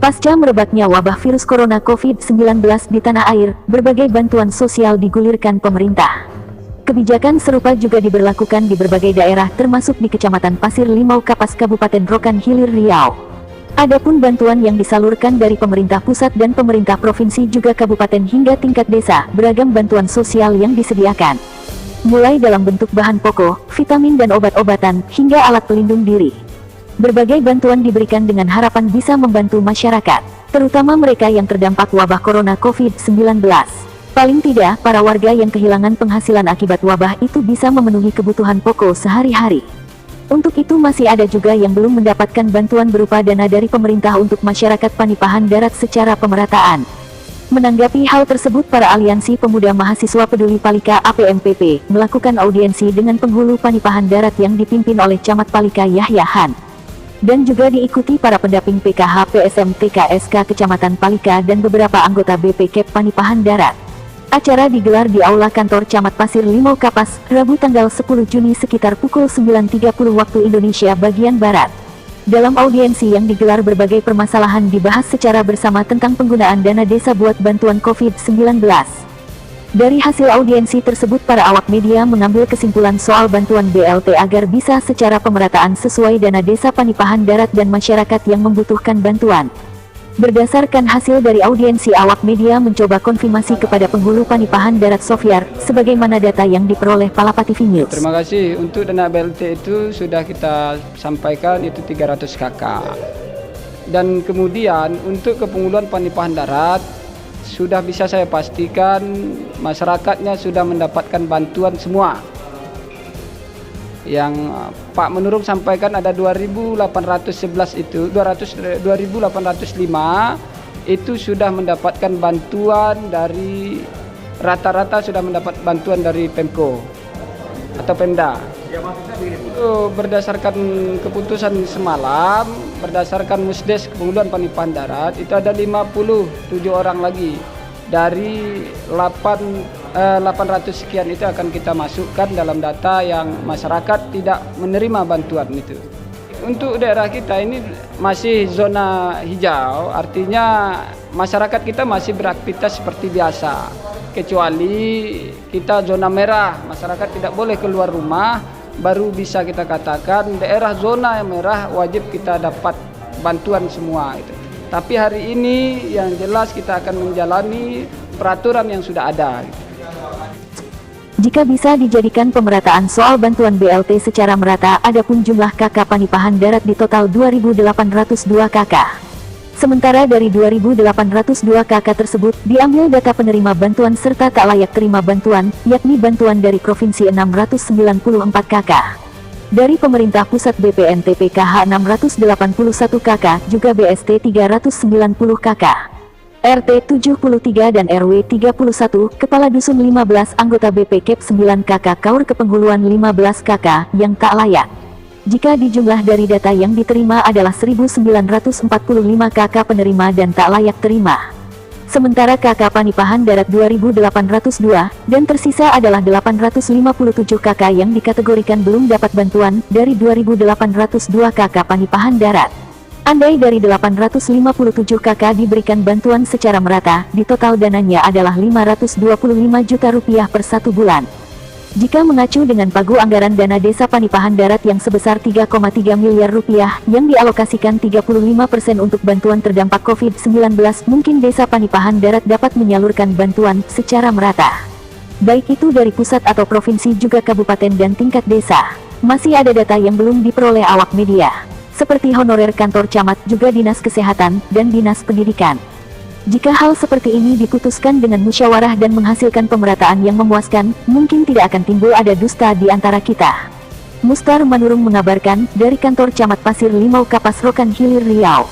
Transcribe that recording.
Pasca merebaknya wabah virus corona COVID-19 di tanah air, berbagai bantuan sosial digulirkan pemerintah. Kebijakan serupa juga diberlakukan di berbagai daerah termasuk di Kecamatan Pasir Limau Kapas Kabupaten Rokan Hilir Riau. Adapun bantuan yang disalurkan dari pemerintah pusat dan pemerintah provinsi juga kabupaten hingga tingkat desa, beragam bantuan sosial yang disediakan. Mulai dalam bentuk bahan pokok, vitamin dan obat-obatan, hingga alat pelindung diri. Berbagai bantuan diberikan dengan harapan bisa membantu masyarakat, terutama mereka yang terdampak wabah corona COVID-19. Paling tidak, para warga yang kehilangan penghasilan akibat wabah itu bisa memenuhi kebutuhan pokok sehari-hari. Untuk itu masih ada juga yang belum mendapatkan bantuan berupa dana dari pemerintah untuk masyarakat Panipahan Darat secara pemerataan. Menanggapi hal tersebut, para Aliansi Pemuda Mahasiswa Peduli Palika APMPP melakukan audiensi dengan penghulu Panipahan Darat yang dipimpin oleh Camat Palika Yahya Han. Dan juga diikuti para pendamping PKH PSMT KSK Kecamatan Palika dan beberapa anggota BPKEP Panipahan Darat. Acara digelar di Aula Kantor Camat Pasir Limau Kapas, Rabu tanggal 10 Juni sekitar pukul 9.30 waktu Indonesia bagian Barat. Dalam audiensi yang digelar, berbagai permasalahan dibahas secara bersama tentang penggunaan dana desa buat bantuan COVID-19. Dari hasil audiensi tersebut, para awak media mengambil kesimpulan soal bantuan BLT agar bisa secara pemerataan sesuai dana desa Panipahan Darat dan masyarakat yang membutuhkan bantuan. Berdasarkan hasil dari audiensi, awak media mencoba konfirmasi kepada penghulu Panipahan Darat Sofiar, sebagaimana data yang diperoleh Palapa TV News. Terima kasih. Untuk dana BLT itu sudah kita sampaikan, itu 300 KK. Dan kemudian untuk kepenguluan Panipahan Darat, sudah bisa saya pastikan masyarakatnya sudah mendapatkan bantuan semua. Yang Pak Menurung sampaikan ada 2.811 itu, 2.805 itu sudah mendapatkan bantuan dari, rata-rata sudah mendapat bantuan dari Pemko atau Pemda. Ya, maksudnya begini, Bu. Berdasarkan keputusan semalam, berdasarkan Musdes Kepenguluan Panipahan Darat, itu ada 57 orang lagi dari 800 sekian itu akan kita masukkan dalam data yang masyarakat tidak menerima bantuan itu. Untuk daerah kita ini masih zona hijau, artinya masyarakat kita masih beraktivitas seperti biasa. Kecuali kita zona merah, masyarakat tidak boleh keluar rumah, baru bisa kita katakan daerah zona yang merah wajib kita dapat bantuan semua itu. Tapi hari ini yang jelas kita akan menjalani peraturan yang sudah ada. Jika bisa dijadikan pemerataan soal bantuan BLT secara merata, adapun jumlah KK Panipahan Darat di total 2.802 KK. Sementara dari 2.802 KK tersebut, diambil data penerima bantuan serta tak layak terima bantuan, yakni bantuan dari Provinsi 694 KK. Dari pemerintah pusat BPNT PKH 681 KK, juga BST 390 KK. RT 73 dan RW 31, Kepala Dusun 15, anggota BPKEP 9 KK, Kaur Kepenghuluan 15 KK, yang tak layak. Jika dijumlah dari data yang diterima adalah 1.945 KK penerima dan tak layak terima. Sementara KK Panipahan Darat 2.802, dan tersisa adalah 857 KK yang dikategorikan belum dapat bantuan, dari 2.802 KK Panipahan Darat. Andai dari 857 KK diberikan bantuan secara merata, di total dananya adalah 525 juta rupiah per 1 bulan. Jika mengacu dengan pagu anggaran dana desa Panipahan Darat yang sebesar 3,3 miliar rupiah, yang dialokasikan 35% untuk bantuan terdampak COVID-19, mungkin desa Panipahan Darat dapat menyalurkan bantuan secara merata. Baik itu dari pusat atau provinsi juga kabupaten dan tingkat desa. Masih ada data yang belum diperoleh awak media, seperti honorer kantor camat, juga dinas kesehatan, dan dinas pendidikan. Jika hal seperti ini diputuskan dengan musyawarah dan menghasilkan pemerataan yang memuaskan, mungkin tidak akan timbul ada dusta di antara kita. Mustar Manurung mengabarkan, dari kantor Camat Pasir Limau Kapas Rokan Hilir Riau.